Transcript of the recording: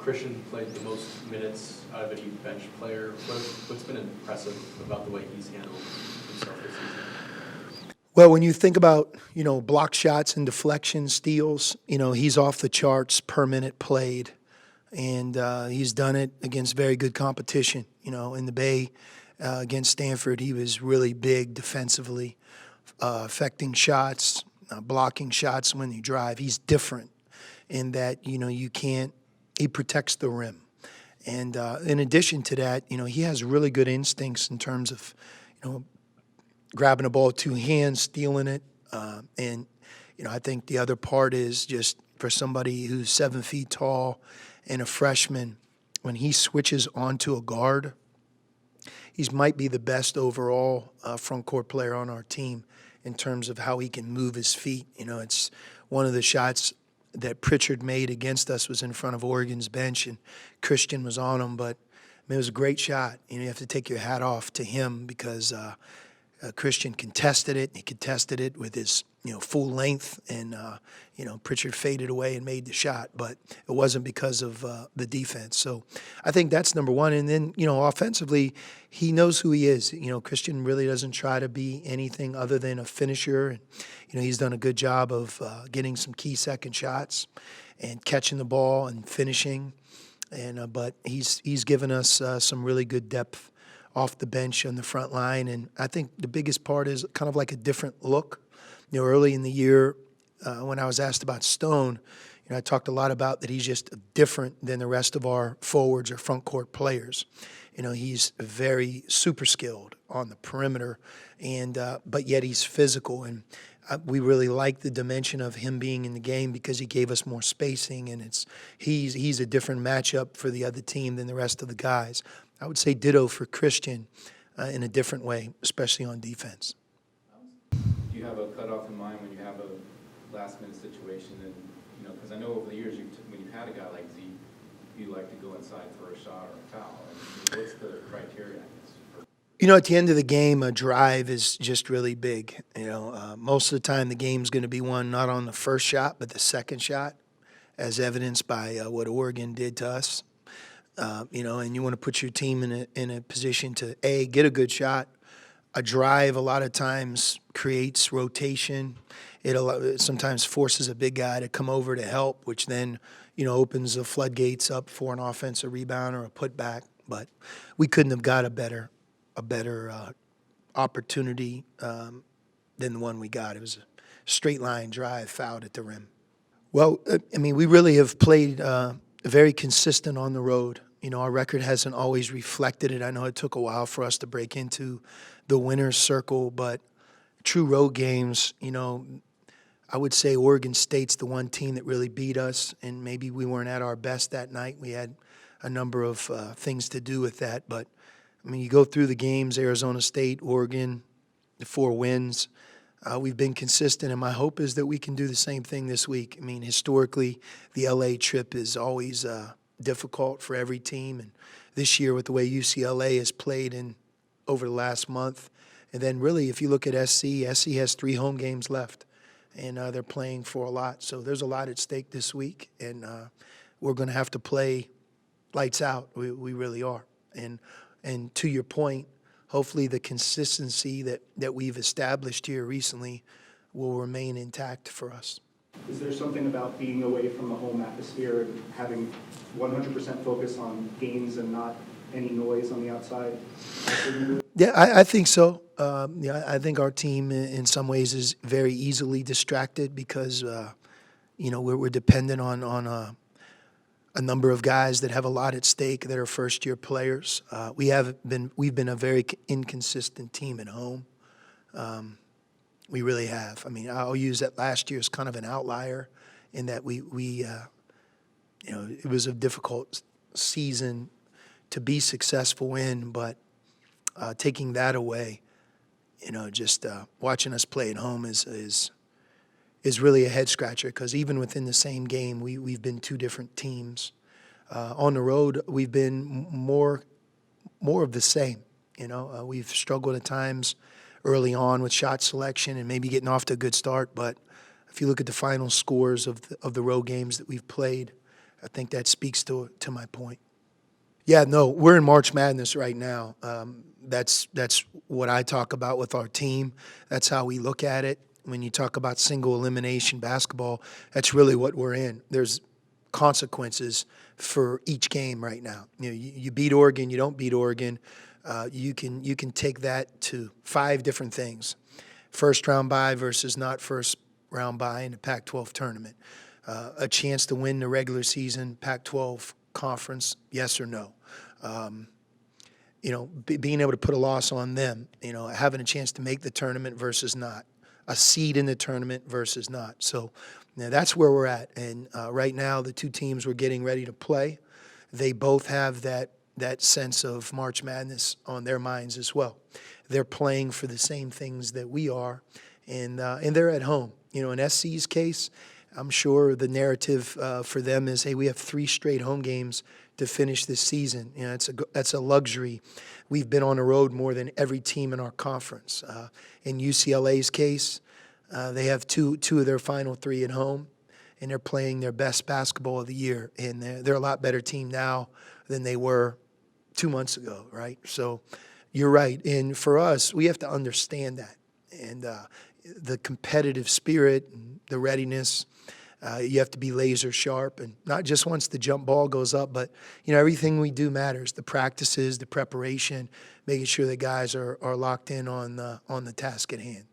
Christian played the most minutes out of any bench player. What's been impressive about the way he's handled himself this season? Well, when you think about, block shots and deflections, steals, he's off the charts per minute played. And he's done it against very good competition. In the Bay against Stanford, he was really big defensively, affecting shots, blocking shots when you drive. He's different in that, he protects the rim. And in addition to that, he has really good instincts in terms of, grabbing the ball with two hands, stealing it. And I think the other part is just for somebody who's 7 feet tall and a freshman, when he switches onto a guard, he might be the best overall front court player on our team in terms of how he can move his feet. It's one of the shots that Pritchard made against us was in front of Oregon's bench, and Christian was on him. But it was a great shot. You have to take your hat off to him because Christian contested it. He contested it with his full length, and Pritchard faded away and made the shot, but it wasn't because of the defense. So I think that's number one. And then offensively, he knows who he is. Christian really doesn't try to be anything other than a finisher. And he's done a good job of getting some key second shots and catching the ball and finishing. And but he's given us some really good depth off the bench on the front line. And I think the biggest part is kind of like a different look. Early in the year, when I was asked about Stone, I talked a lot about that he's just different than the rest of our forwards or front court players. He's very super skilled on the perimeter, and but yet he's physical. And we really like the dimension of him being in the game because he gave us more spacing, and he's a different matchup for the other team than the rest of the guys. I would say ditto for Christian in a different way, especially on defense. Do you have a cutoff in mind when you have a last-minute situation? And because I know over the years, when you've had a guy like Zeke, you like to go inside for a shot or a foul. What's the criteria, I guess? At the end of the game, a drive is just really big. Most of the time the game's going to be won not on the first shot, but the second shot, as evidenced by what Oregon did to us. And you want to put your team in a position to, A, get a good shot. A drive a lot of times creates rotation. It sometimes forces a big guy to come over to help, which then, opens the floodgates up for an offensive rebound or a putback. But we couldn't have got a better opportunity than the one we got. It was a straight line drive, fouled at the rim. Well, we really have played very consistent on the road. Our record hasn't always reflected it. I know it took a while for us to break into the winner's circle, but true road games, I would say Oregon State's the one team that really beat us, and maybe we weren't at our best that night. We had a number of things to do with that, but, you go through the games, Arizona State, Oregon, the 4 wins. We've been consistent, and my hope is that we can do the same thing this week. Historically, the L.A. trip is always difficult for every team, and this year with the way UCLA has played over the last month, and then really if you look at SC has 3 home games left, and they're playing for a lot. So there's a lot at stake this week, and we're going to have to play lights out. We really are. And to your point, hopefully the consistency that we've established here recently will remain intact for us. Is there something about being away from the home atmosphere and having 100% focus on games and not any noise on the outside? Yeah, I think so. I think our team in some ways is very easily distracted because, we're dependent on a number of guys that have a lot at stake that are first-year players. We've been a very inconsistent team at home. We really have. I'll use that last year as kind of an outlier in that it was a difficult season to be successful in, but taking that away, just watching us play at home is really a head scratcher because even within the same game, we've been 2 different teams. On the road, we've been more of the same. We've struggled at times early on with shot selection and maybe getting off to a good start. But if you look at the final scores of the road games that we've played, I think that speaks to my point. Yeah, no, we're in March Madness right now. That's what I talk about with our team. That's how we look at it. When you talk about single elimination basketball, that's really what we're in. There's consequences for each game right now. You beat Oregon, you don't beat Oregon. You can take that to 5 different things: first round bye versus not first round bye in the Pac-12 tournament, a chance to win the regular season Pac-12 conference, yes or no. Being able to put a loss on them, having a chance to make the tournament versus not, a seed in the tournament versus not. So that's where we're at. And right now, the 2 teams we're getting ready to play, they both have that sense of March Madness on their minds as well. They're playing for the same things that we are, and they're at home. In SC's case, I'm sure the narrative for them is, hey, we have 3 straight home games to finish this season. That's a luxury. We've been on the road more than every team in our conference. In UCLA's case, they have two of their final 3 at home, and they're playing their best basketball of the year. And they're a lot better team now than they were 2 months ago, right? So you're right. And for us, we have to understand that. And the competitive spirit, and the readiness, you have to be laser sharp, and not just once the jump ball goes up, but everything we do matters. The practices, the preparation, making sure the guys are locked in on the task at hand.